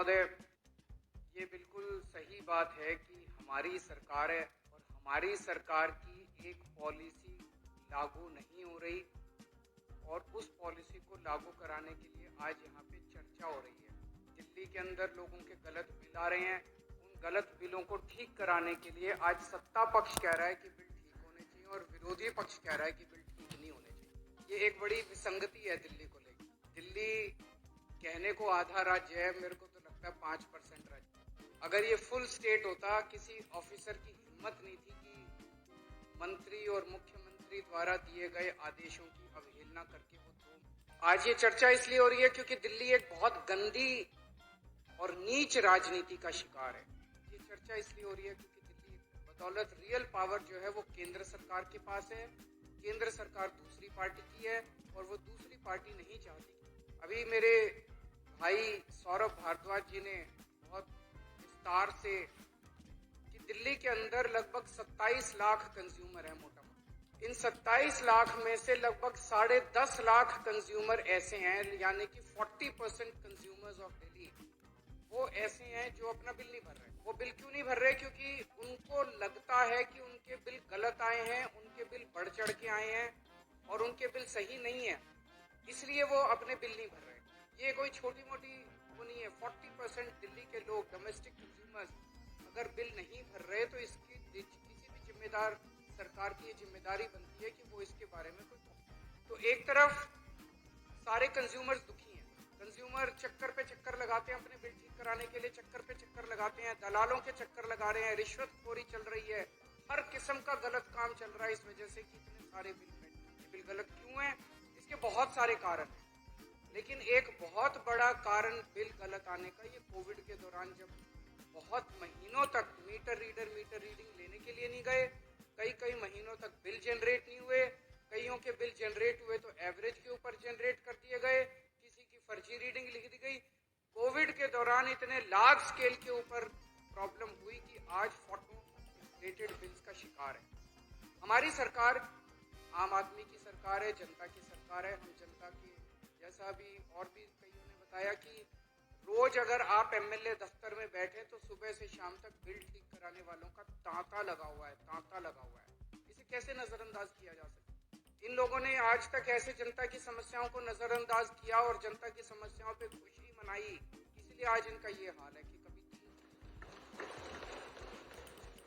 महोदय, ये बिल्कुल सही बात है कि हमारी सरकार है और हमारी सरकार की एक पॉलिसी लागू नहीं हो रही और उस पॉलिसी को लागू कराने के लिए आज यहाँ पे चर्चा हो रही है। दिल्ली के अंदर लोगों के गलत बिल आ रहे हैं, उन गलत बिलों को ठीक कराने के लिए आज सत्ता पक्ष कह रहा है कि बिल ठीक होने चाहिए और विरोधी पक्ष कह रहा है कि बिल ठीक नहीं होने चाहिए। ये एक बड़ी विसंगति है दिल्ली को लेकर। दिल्ली कहने को आधा राज्य है, मेरे को तो लगता है 5% राज्य। अगर ये फुल स्टेट होता, किसी ऑफिसर की हिम्मत नहीं थी कि मंत्री और मुख्यमंत्री द्वारा दिए गए आदेशों की अवहेलना करके वो दो। आज ये चर्चा इसलिए हो रही है क्योंकि दिल्ली एक बहुत गंदी और नीच राजनीति का शिकार है। ये चर्चा इसलिए हो रही है क्योंकि दिल्ली बदौलत रियल पावर जो है वो केंद्र सरकार के पास है। केंद्र सरकार दूसरी पार्टी की है और वो दूसरी पार्टी नहीं चाहती। अभी मेरे भाई सौरभ भारद्वाज जी ने बहुत विस्तार से कि दिल्ली के अंदर लगभग 27 लाख कंज्यूमर है मोटा मोटा। इन 27 लाख में से लगभग 10.5 लाख कंज्यूमर ऐसे हैं, यानी कि 40% कंज्यूमर्स ऑफ दिल्ली वो ऐसे हैं जो अपना बिल नहीं भर रहे। वो बिल क्यों नहीं भर रहे? क्योंकि उनको लगता है कि उनके बिल गलत आए हैं, उनके बिल बढ़ चढ़ के आए हैं और उनके बिल सही नहीं है, इसलिए वो अपने बिल नहीं भर रहे। ये कोई छोटी मोटी वो नहीं है। 40% दिल्ली के लोग, डोमेस्टिक कंज्यूमर्स, अगर बिल नहीं भर रहे तो इसकी किसी भी जिम्मेदार सरकार की ये जिम्मेदारी बनती है कि वो इसके बारे में कुछ। तो एक तरफ सारे कंज्यूमर्स दुखी हैं, कंज्यूमर चक्कर पे चक्कर लगाते हैं अपने बिल ठीक कराने के लिए, चक्कर पे चक्कर लगाते हैं, दलालों के चक्कर लगा रहे हैं, रिश्वतखोरी चल रही है, हर किस्म का गलत काम चल रहा है इस वजह से कि इतने सारे बिल गलत क्यों हैं? इसके बहुत सारे कारण हैं, लेकिन एक बहुत बड़ा कारण बिल गलत आने का ये कोविड के दौरान जब बहुत महीनों तक मीटर रीडिंग लेने के लिए नहीं गए, कई महीनों तक बिल जनरेट नहीं हुए, कईयों के बिल जनरेट हुए तो एवरेज के ऊपर जनरेट कर दिए गए, किसी की फर्जी रीडिंग लिख दी गई। कोविड के दौरान इतने लार्ज स्केल के ऊपर प्रॉब्लम हुई कि आज फोटो रिलेटेड बिल्स का शिकार है। हमारी सरकार आम आदमी की सरकार है, जनता की सरकार है। हम जनता की, जैसा भी और भी कईयों ने बताया कि रोज अगर आप एमएलए दफ्तर में बैठे तो सुबह से शाम तक बिल ठीक कराने वालों का तांता लगा हुआ है। इसे कैसे नजरअंदाज किया जा सकता? इन लोगों ने आज तक ऐसे जनता की समस्याओं को नजरअंदाज किया और जनता की समस्याओं पे खुशी मनाई, इसलिए आज इनका ये हाल है कि कभी।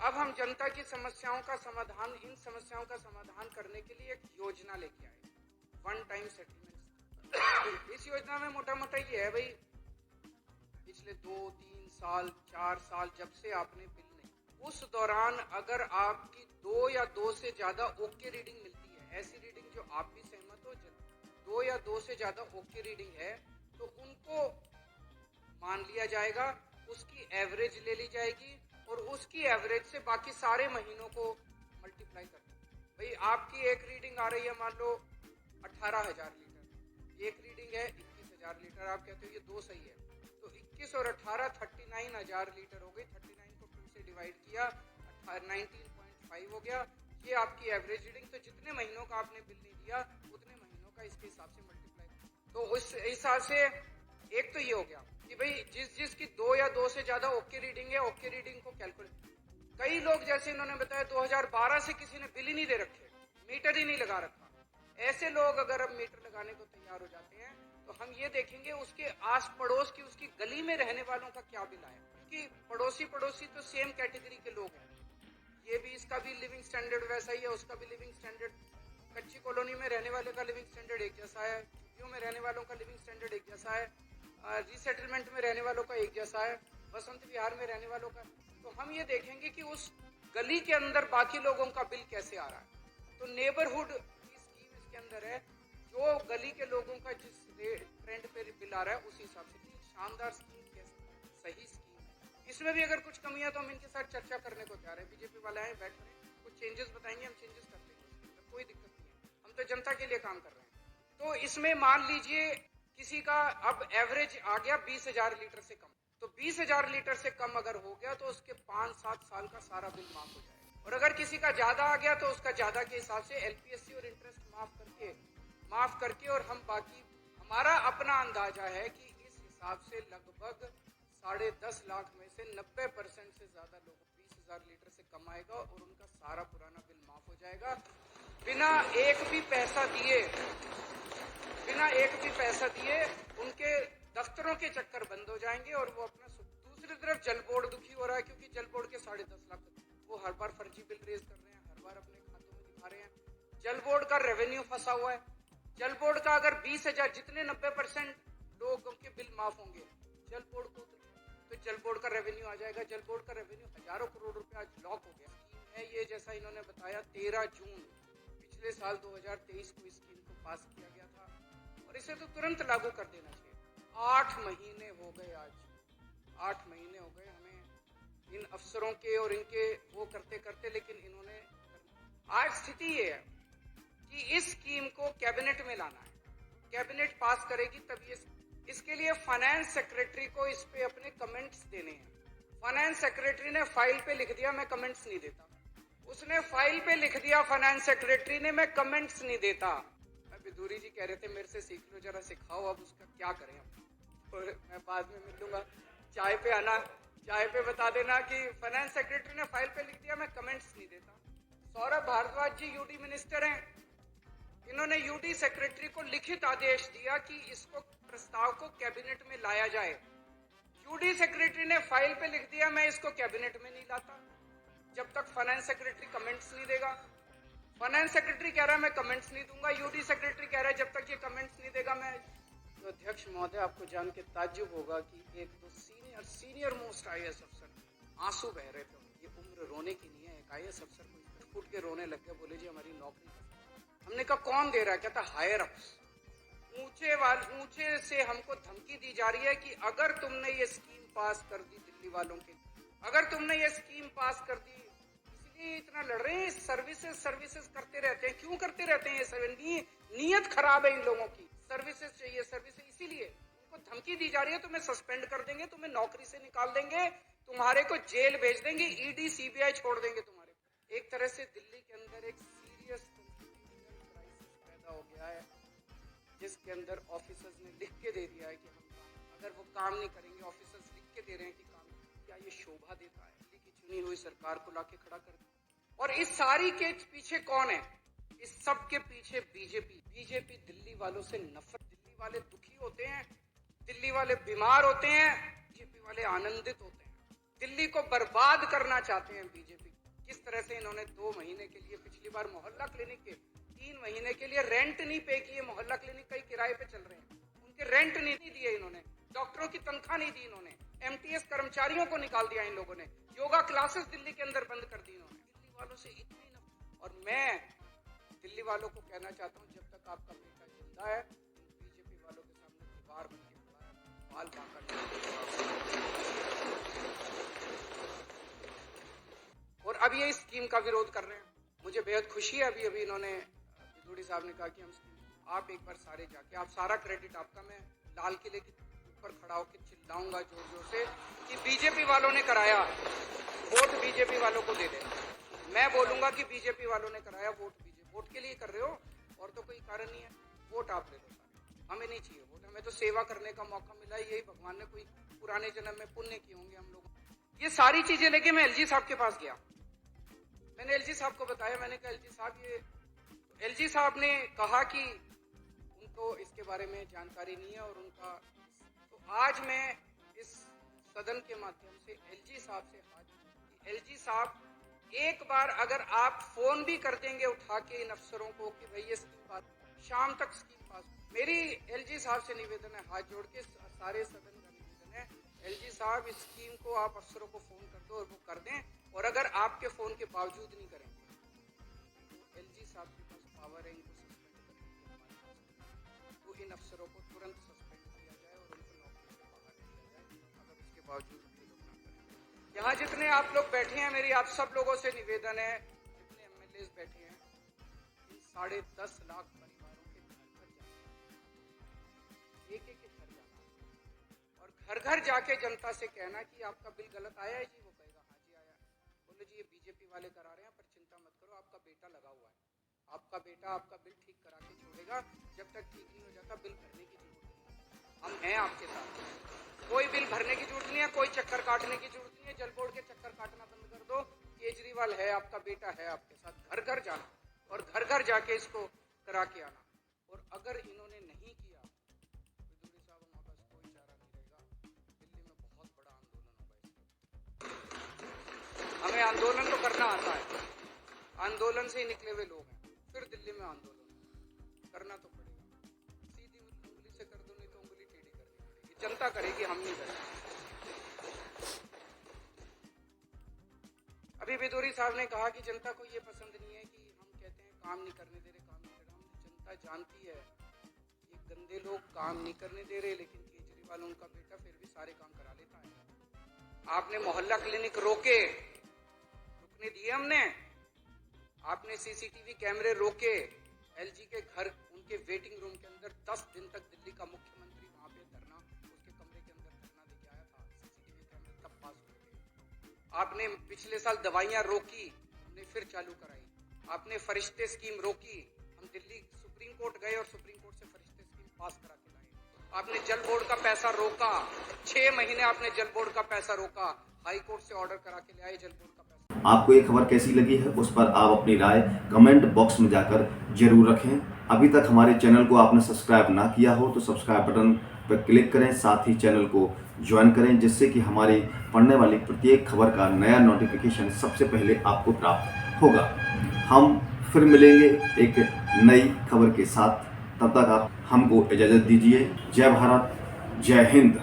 अब हम जनता की समस्याओं का समाधान, इन समस्याओं का समाधान करने के लिए एक योजना लेके आए, वन टाइम सेटलमेंट। इस योजना में मोटा मोटा ये है भाई, पिछले 2-3 साल 4 साल जब से आपने बिल नहीं, उस दौरान अगर आपकी 2 या 2 से ज्यादा ओके रीडिंग मिलती है, ऐसी रीडिंग जो आप भी सहमत हो, 2 या 2 से ज्यादा ओके रीडिंग है, तो उनको मान लिया जाएगा, उसकी एवरेज ले ली जाएगी और उसकी एवरेज से बाकी सारे महीनों को मल्टीप्लाई कर दो। भाई आपकी एक रीडिंग आ रही है मान लो 18,000 लीटर, एक रीडिंग है 21,000 लीटर, आप कहते हो ये दो सही है, तो 21 और 18 39,000 लीटर हो गई। 39 को 2 से डिवाइड किया, 19.5 हो गया, ये आपकी एवरेज रीडिंग। तो जितने महीनों का आपने बिल नहीं दिया उतने महीनों का इसके हिसाब से मल्टीप्लाई, तो उस हिसाब से एक तो ये हो गया कि भाई जिसकी 2 या 2 से ज्यादा ओके रीडिंग है, ओके रीडिंग को कैलकुलेट। कई लोग जैसे इन्होंने बताया 2012 से किसी ने बिल ही नहीं दे रखे, मीटर ही नहीं लगा रखा, ऐसे लोग अगर अब मीटर लगाने को तैयार हो जाते हैं तो हम ये देखेंगे उसके आस पड़ोस की, उसकी गली में रहने वालों का क्या बिल आया, क्योंकि पड़ोसी तो सेम कैटेगरी के लोग हैं। ये भी, इसका भी लिविंग स्टैंडर्ड वैसा ही है, उसका भी लिविंग स्टैंडर्ड, कच्ची कॉलोनी में रहने वाले का लिविंग स्टैंडर्ड एक जैसा है, झुग्गियों में रहने वालों का लिविंग स्टैंडर्ड एक जैसा है, रीसेटलमेंट में रहने वालों का एक जैसा है, बसंत विहार में रहने वालों का। तो हम ये देखेंगे कि उस गली के अंदर बाकी लोगों का बिल कैसे आ रहा है। तो नेबरहुड की स्कीम इसके अंदर है, जो गली के लोगों का जिस ट्रेंड पे बिल आ रहा है उस हिसाब से। शानदार स्कीम, सही स्कीम है। इसमें भी अगर कुछ कमियां तो हम इनके साथ चर्चा करने को तैयार है। बीजेपी वाले आए बैठ रहे हैं, कुछ चेंजेस बताएंगे, हम चेंजेस करते हैं, कोई दिक्कत नहीं है, हम तो जनता के लिए काम कर रहे हैं। तो इसमें मान लीजिए किसी का अब एवरेज आ गया 20,000 लीटर से कम, तो 20,000 लीटर से कम अगर हो गया तो उसके 5-7 साल का सारा बिल माफ हो जाएगा। और अगर किसी का ज्यादा आ गया तो उसका ज्यादा के हिसाब से एलपीएससी और इंटरेस्ट माफ करके और हम बाकी, हमारा अपना अंदाजा है कि इस हिसाब से लगभग 10.5 लाख में से 90% से ज्यादा लोगों 20,000 लीटर से कम आएगा और उनका सारा पुराना बिल माफ हो जाएगा बिना एक भी पैसा दिए उनके दफ्तरों के चक्कर बंद हो जाएंगे और वो अपना दूसरी तरफ जल बोर्ड दुखी हो रहा है क्योंकि जल बोर्ड के 10.5 लाख वो हर बार फर्जी बिल रेज कर रहे हैं, हर बार अपने खातों में दिखा रहे हैं। जल बोर्ड का रेवेन्यू फंसा हुआ है। जल बोर्ड का अगर 20,000 जितने 90% लोगों के बिल माफ होंगे जल बोर्ड को तो जल बोर्ड का रेवेन्यू आ जाएगा। जल बोर्ड का रेवेन्यू हजारों करोड़ रुपए आज लॉक हो गया है। ये जैसा इन्होंने बताया 13 जून पिछले साल 2023 को इस स्कीम को पास किया गया था और इसे तो तुरंत लागू कर देना चाहिए। 8 महीने हो गए हमें इन अफसरों के और इनके वो करते करते, लेकिन इन्होंने आज स्थिति ये है कि इस स्कीम को कैबिनेट में लाना है, कैबिनेट पास करेगी तभी इसके लिए फाइनेंस सेक्रेटरी को इस पे अपने कमेंट्स देने हैं। फाइनेंस सेक्रेटरी ने फाइल पे लिख दिया मैं कमेंट्स नहीं देता। उसने फाइल पे लिख दिया फाइनेंस सेक्रेटरी ने मैं कमेंट्स नहीं देता। बिदूरी जी कह रहे थे मेरे से सीख लो, जरा सिखाओ अब उसका क्या करें। और मैं बाद में मिल लूंगा, चाय पे आना, चाय पे बता देना कि फाइनेंस सेक्रेटरी ने फाइल पे लिख दिया मैं कमेंट्स नहीं देता। सौरभ भारद्वाज जी यूडी मिनिस्टर हैं, इन्होंने यूडी सेक्रेटरी को लिखित आदेश दिया कि इसको प्रस्ताव को कैबिनेट में लाया जाए। यूडी सेक्रेटरी ने फाइल पे लिख दिया मैं इसको कैबिनेट में नहीं लाता जब तक फाइनेंस सेक्रेटरी कमेंट्स नहीं देगा। फाइनेंस सेक्रेटरी कह रहा है मैं कमेंट्स नहीं दूंगा, यूडी सेक्रेटरी कह रहा है जब तक ये कमेंट्स नहीं देगा मैं। तो अध्यक्ष महोदय आपको जान के ताज्जुब होगा कि एक तो सीनियर मोस्ट आईएएस अफसर आंसू बह रहे थे। ये उम्र रोने की नहीं है। एक आईएएस अफसर को फुट के रोने लग गया, बोले जी हमारी नौकरी। हमने कहा कौन दे रहा है? कहता हायर अप्स। ऊंचे से हमको धमकी दी जा रही है कि अगर तुमने ये स्कीम पास कर दी दिल्ली वालों के, अगर तुमने ये स्कीम पास कर दी, इसलिए इतना लड़ रहे हैं। सर्विसेज करते रहते हैं। क्यों करते रहते हैं? ये नीयत खराब है इन लोगों की। सर्विसेज चाहिए, सर्विसेज, इसीलिए उनको धमकी दी जा रही है तुम्हें सस्पेंड कर देंगे, तुम्हें नौकरी से निकाल देंगे, तुम्हारे को जेल भेज देंगे, ईडी सीबीआई छोड़ देंगे तुम्हारे। एक तरह से दिल्ली के अंदर एक सीरियस पैदा हो गया है जिसके अंदर ऑफिसर्स ने लिख के दे दिया है कि हम अगर वो काम नहीं करेंगे, ऑफिसर्स लिख के दे रहे हैं कि काम, क्या ये शोभा देता है? दिल्ली की चुनी हुई सरकार को लाके खड़ा कर दिया। और इस सारी के पीछे कौन है? इस सब के पीछे बीजेपी दिल्ली वालों से नफरत। दिल्ली वाले दुखी होते हैं, दिल्ली वाले बीमार होते हैं, बीजेपी वाले आनंदित होते हैं। दिल्ली को बर्बाद करना चाहते हैं बीजेपी। किस तरह से इन्होंने 2 महीने के लिए, पिछली बार मोहल्ला क्लिनिक के 3 महीने के लिए रेंट नहीं पे किए। मोहल्ला क्लिनिक कई किराए पे चल रहे हैं, उनके रेंट नहीं दिए इन्होंने। डॉक्टरों की तनख्वाह नहीं दी इन्होंने। एमटीएस कर्मचारियों को निकाल दिया इन लोगों ने। योगा क्लासेस दिल्ली के अंदर बंद कर दी इन्होंने। दिल्ली वालों से इतनी और मैं दिल्ली वालों को कहना चाहता हूं जब तक आपका बेटा जिंदा है बीजेपी वालों के सामने दीवार बन के खड़ा है, बाल बांका। और अब ये स्कीम का विरोध कर रहे हैं। मुझे बेहद खुशी है, अभी इन्होंने बिदूड़ी साहब ने कहा कि हम आप एक बार सारे जाके, आप सारा क्रेडिट आपका, मैं लाल किले के ऊपर खड़ा होकर चिल्लाऊंगा जोर जोर से कि बीजेपी वालों ने कराया, वोट बीजेपी वालों को दे देना। मैं बोलूंगा कि बीजेपी वालों ने कराया, वोट के लिए कर रहे हो और तो कोई कारण नहीं है। वोट आप ले लो, हमें नहीं चाहिए वोट। हमें तो सेवा करने का मौका मिला है, यही भगवान ने कोई पुराने जन्म में पुण्य किए होंगे हम लोग। ये सारी चीजें लेके मैं एलजी साहब के पास गया। मैंने एलजी साहब को बताया, मैंने कहा एलजी साहब ये, एलजी साहब ने कहा कि उनको इसके बारे में जानकारी नहीं है और उनका, तो आज मैं इस सदन के माध्यम से एलजी साहब से हाथ, एलजी साहब एक बार अगर आप फोन भी कर देंगे उठा के इन अफसरों को कि भाई ये स्कीम पास, शाम तक स्कीम पास, मेरी एलजी साहब से निवेदन है, हाथ जोड़ के सारे सदन का निवेदन है, एलजी साहब इस स्कीम को आप अफसरों को फोन कर दो और वो कर दें। और अगर आपके फोन के बावजूद नहीं करेंगे तो एलजी साहब के पास पावर है इनको सस्पेंड करने की, तो इन अफसरों को तुरंत सस्पेंड किया जाए और उनको नौकरी से बाहर किया जाए अगर उसके बावजूद भी लोग ना करें। यहाँ जितने आप लोग बैठे हैं, मेरी आप सब लोगों से निवेदन है, जितने एमएलए बैठे हैं, इन 10.5 लाख परिवारों के घर घर जाना, एक एक घर जाना और घर घर जाके जनता से कहना कि आपका बिल गलत आया है जी। वो कहेगा हाँ जी आया। बोले जी ये बीजेपी वाले करा रहे हैं, पर चिंता मत करो, आपका बेटा लगा हुआ है, आपका बेटा आपका बिल ठीक करा के छोड़ेगा, जब तक ठीक नहीं हो जाता बिल भरने की जरूरत नहीं। हम हैं आपके साथ। कोई बिल भरने की जरूरत नहीं है, कोई चक्कर काटने की जरूरत नहीं है। जल बोर्ड के चक्कर काटना बंद कर दो। केजरीवाल है आपका बेटा, है आपके साथ। घर घर जाना और घर घर जाके इसको करा के आना। और अगर इन्होंने नहीं किया, विदुरी साहब, हमारे पास कोई चारा नहीं रहेगा। दिल्ली में बहुत बड़ा आंदोलन होगा इसका। हमें आंदोलन तो करना आता है, आंदोलन से ही निकले हुए लोग हैं। फिर दिल्ली में आंदोलन करना तो पड़ेगा। सीधी उंगली से कर दो, नहीं तो उंगली टेढ़ी करनी पड़ेगी। जनता करेगी, हम नहीं करेंगे। अभी विदुरी साहब ने कहा कि जनता को ये पसंद नहीं है कि हम कहते हैं काम नहीं करने दे रहे, काम नहीं कर रहे। जनता जानती है ये गंदे लोग काम नहीं करने दे रहे, लेकिन केजरीवाल उनका बेटा फिर भी सारे काम करा लेता है। आपने मोहल्ला क्लिनिक रुकने दिए हमने। आपने सीसीटीवी कैमरे रोके। एलजी के घर, उनके वेटिंग रूम के अंदर 10 दिन तक दिल्ली का मुख्यमंत्री वहां पे धरना, उसके कमरे के अंदर धरना देके आया था। सीसीटीवी कैमरे तब पास हो गए। आपने पिछले साल दवाइयां रोकी, हमने फिर चालू कराई। आपने फरिश्ते स्कीम रोकी, हम दिल्ली सुप्रीम कोर्ट गए और सुप्रीम कोर्ट से फरिश्ते स्कीम पास करा के लाए। आपने जल बोर्ड का पैसा रोका, 6 महीने आपने जल बोर्ड का पैसा रोका। हाई कोर्ट से ऑर्डर करा के लाए जल बोर्ड का पैसा। आपको ये खबर कैसी लगी है, उस पर आप अपनी राय कमेंट बॉक्स में जाकर जरूर रखें। अभी तक हमारे चैनल को आपने सब्सक्राइब ना किया हो तो सब्सक्राइब बटन पर क्लिक करें, साथ ही चैनल को ज्वाइन करें, जिससे कि हमारी पढ़ने वाली प्रत्येक खबर का नया नोटिफिकेशन सबसे पहले आपको प्राप्त होगा। हम फिर मिलेंगे एक नई खबर के साथ। तब तक आप हमको इजाज़त दीजिए। जय भारत, जय हिंद।